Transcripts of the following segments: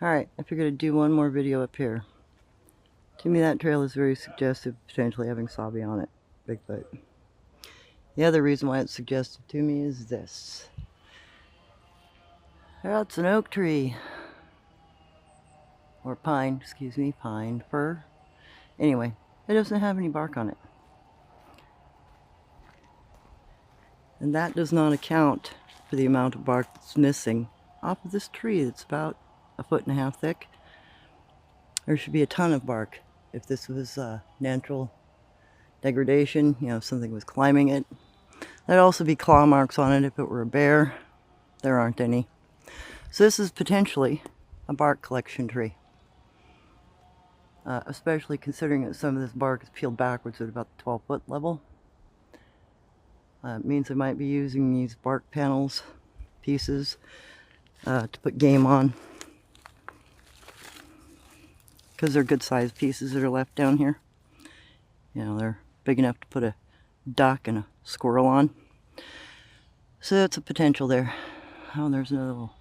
Alright, I figured I'd do one more video up here. To me, that trail is very suggestive, potentially having Sabe on it. Bigfoot. The other reason why it's suggestive to me is this. That's an oak tree. Or pine, excuse me, pine, fir. Anyway, it doesn't have any bark on it. And that does not account for the amount of bark that's missing off of this tree that's about 1.5 feet thick. There should be a ton of bark if this was natural degradation, you know, if something was climbing it. There'd also be claw marks on it if it were a bear. There aren't any. So this is potentially a bark collection tree. Especially considering that some of this bark is peeled backwards at about the 12-foot level. It means they might be using these bark panels, pieces, to put game on. Because they're good sized pieces that are left down here. You know, they're big enough to put a duck and a squirrel on. So that's a potential there. Oh, and there's another little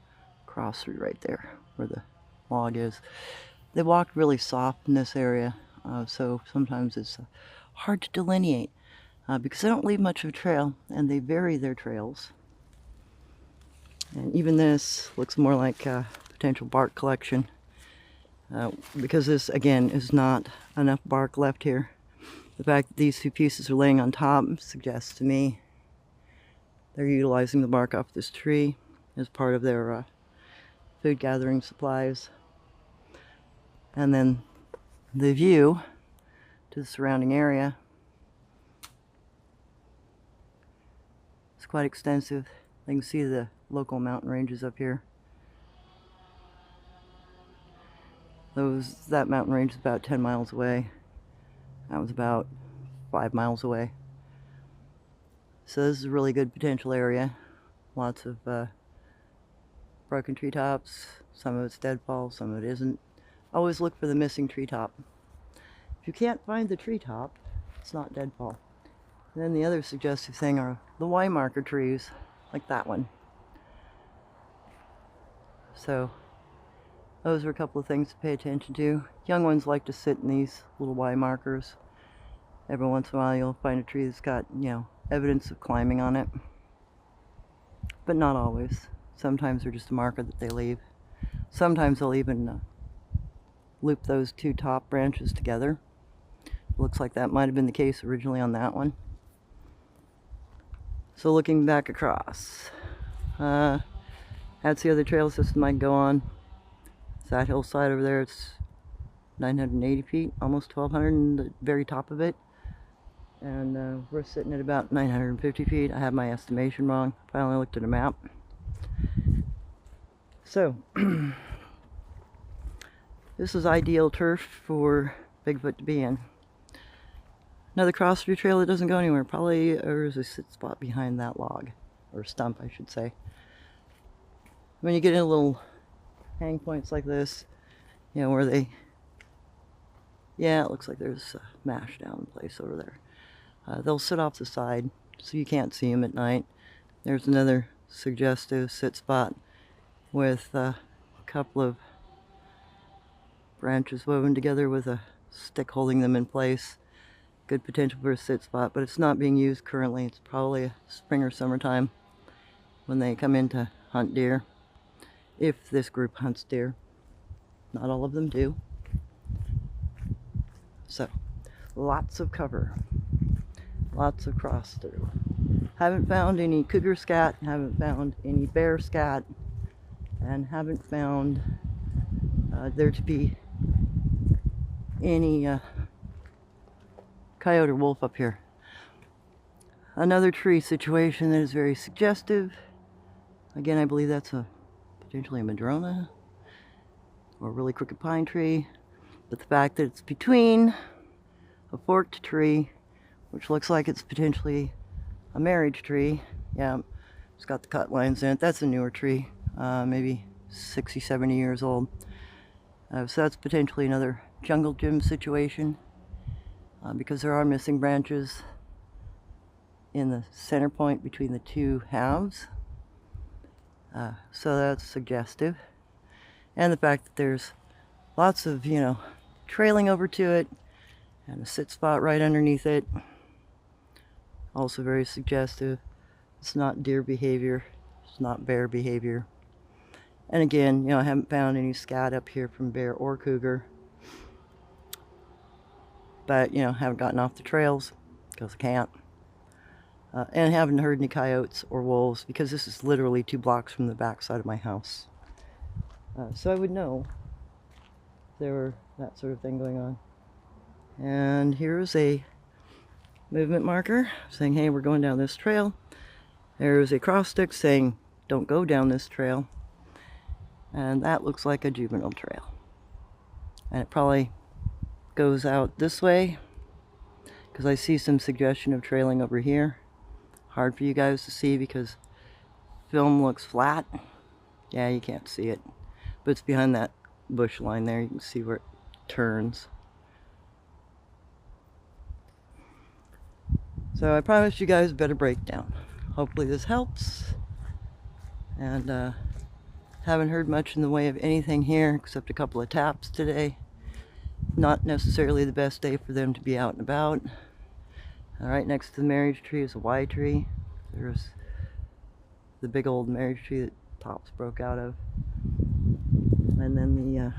cross through right there where the log is. They walk really soft in this area, so sometimes it's hard to delineate because they don't leave much of a trail and they vary their trails. And even this looks more like a potential bark collection because this, again, is not enough bark left here. The fact that these two pieces are laying on top suggests to me they're utilizing the bark off this tree as part of their food gathering supplies. And then the view to the surrounding area is quite extensive. You can see the local mountain ranges up here. That mountain range is about 10 miles away. That was about 5 miles away. So this is a really good potential area. Lots of broken treetops. Some of it's deadfall, some of it isn't. Always look for the missing treetop. If you can't find the treetop, it's not deadfall. And then the other suggestive thing are the Y marker trees, like that one. So those are a couple of things to pay attention to. Young ones like to sit in these little Y markers. Every once in a while you'll find a tree that's got, you know, evidence of climbing on it. But not always. Sometimes they're just a marker that they leave. Sometimes they'll even loop those two top branches together. Looks like that might have been the case originally on that one. So looking back across, that's the other trail system I can go on. It's that hillside over there. It's 980 feet, almost 1,200 in the very top of it. And we're sitting at about 950 feet. I had my estimation wrong. Finally looked at a map. So, this is ideal turf for Bigfoot to be in. Another cross-through trail that doesn't go anywhere. Probably there's a sit spot behind that log, or stump, I should say. When you get in little hang points like this, you know, where they, yeah, it looks like there's a mash down place over there. They'll sit off the side, so you can't see them at night. There's another suggestive sit spot with a couple of branches woven together with a stick holding them in place. Good potential for a sit spot, but it's not being used currently. It's probably spring or summertime when they come in to hunt deer. If this group hunts deer. Not all of them do. So, lots of cover. Lots of cross through. Haven't found any cougar scat, haven't found any bear scat, and haven't found there to be any coyote or wolf up here. Another tree situation that is very suggestive. Again, I believe that's potentially a madrona or a really crooked pine tree. But the fact that it's between a forked tree, which looks like it's potentially a marriage tree. Yeah, it's got the cut lines in it. That's a newer tree, maybe 60, 70 years old. So that's potentially another jungle gym situation because there are missing branches in the center point between the two halves. So that's suggestive. And the fact that there's lots of, you know, trailing over to it and a sit spot right underneath it. Also very suggestive. It's not deer behavior. It's not bear behavior. And again, you know, I haven't found any scat up here from bear or cougar. But, you know, haven't gotten off the trails because I can't. And haven't heard any coyotes or wolves because this is literally 2 blocks from the back side of my house. So I would know there were that sort of thing going on. And here's a movement marker saying, hey, we're going down this trail. There's a cross stick saying, don't go down this trail. And that looks like a juvenile trail. And it probably goes out this way because I see some suggestion of trailing over here. Hard for you guys to see because film looks flat. Yeah, you can't see it. But it's behind that bush line there. You can see where it turns. So I promised you guys a better breakdown. Hopefully this helps. And haven't heard much in the way of anything here except a couple of taps today. Not necessarily the best day for them to be out and about. Right next to the marriage tree is a Y tree. There's the big old marriage tree that tops broke out of. And then the,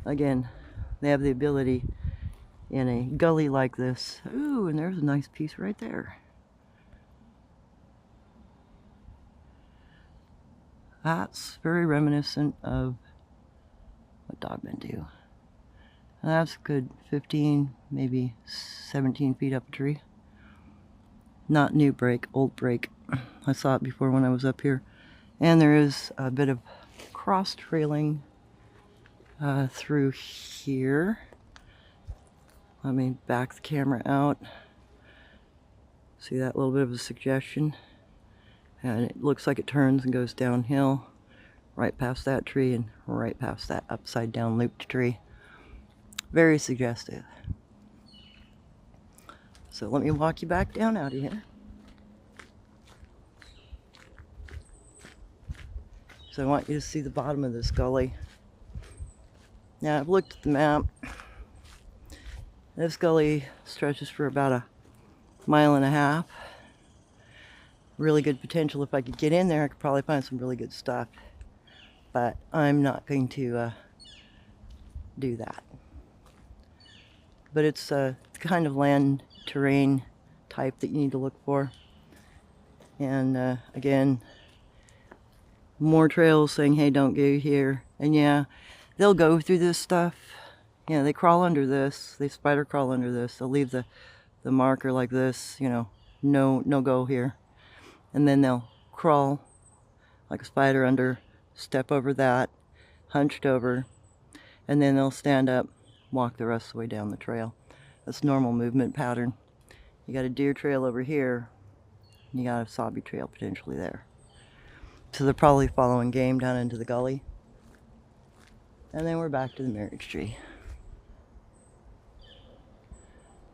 again, they have the ability in a gully like this. Ooh, and there's a nice piece right there. That's very reminiscent of what dogmen do. That's a good 15, maybe 17 feet up a tree. Not new break, old break. I saw it before when I was up here. And there is a bit of cross trailing through here. Let me back the camera out. See that little bit of a suggestion? And it looks like it turns and goes downhill right past that tree and right past that upside down looped tree. Very suggestive. So let me walk you back down out of here. So I want you to see the bottom of this gully. Now I've looked at the map. This gully stretches for about a 1.5 miles. Really good potential. If I could get in there, I could probably find some really good stuff. But I'm not going to do that. But it's the kind of land terrain type that you need to look for. And again, more trails saying, hey, don't go here. And yeah, they'll go through this stuff. Yeah, they crawl under this. They spider crawl under this. They'll leave the marker like this, you know, no go here. And then they'll crawl like a spider under, step over that, hunched over, and then they'll stand up, walk the rest of the way down the trail. That's normal movement pattern. You got a deer trail over here, you got a Sabe trail potentially there. So they're probably following game down into the gully. And then we're back to the marriage tree.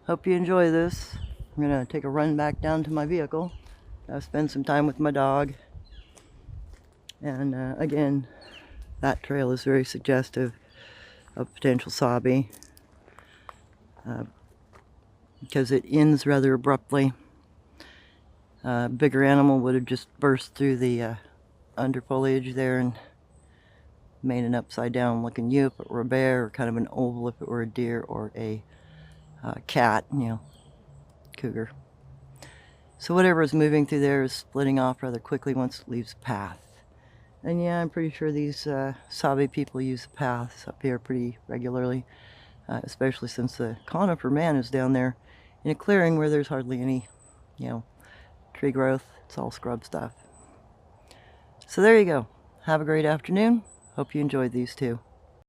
Hope you enjoy this. I'm gonna take a run back down to my vehicle. I'll spend some time with my dog. And again, that trail is very suggestive of potential Sabe. Because it ends rather abruptly. A bigger animal would have just burst through the under foliage there and made an upside down looking U if it were a bear, or kind of an oval if it were a deer or a cat, you know, cougar. So whatever is moving through there is splitting off rather quickly once it leaves the path. And yeah, I'm pretty sure these Sabe people use the paths up here pretty regularly, especially since the conifer man is down there in a clearing where there's hardly any, you know, tree growth. It's all scrub stuff. So there you go. Have a great afternoon. Hope you enjoyed these two.